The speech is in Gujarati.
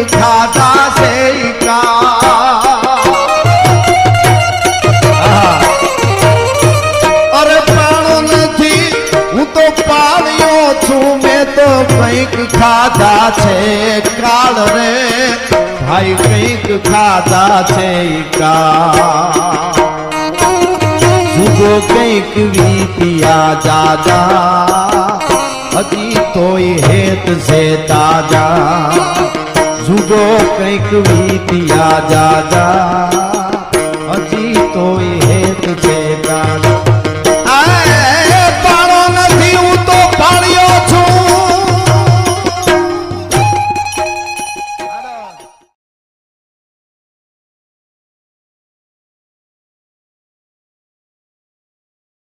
ખાધા છે અરે પાણો નથી હું તો પાડ્યો છું મેં તો કંઈક ખાધા છે કાળ રે ભાઈ કંઈક ખાધા છે જુગો કંઈક વીત્યા જાજા હજી તોય હેત છે તાજા જુગો કંઈક વીત્યા જાજા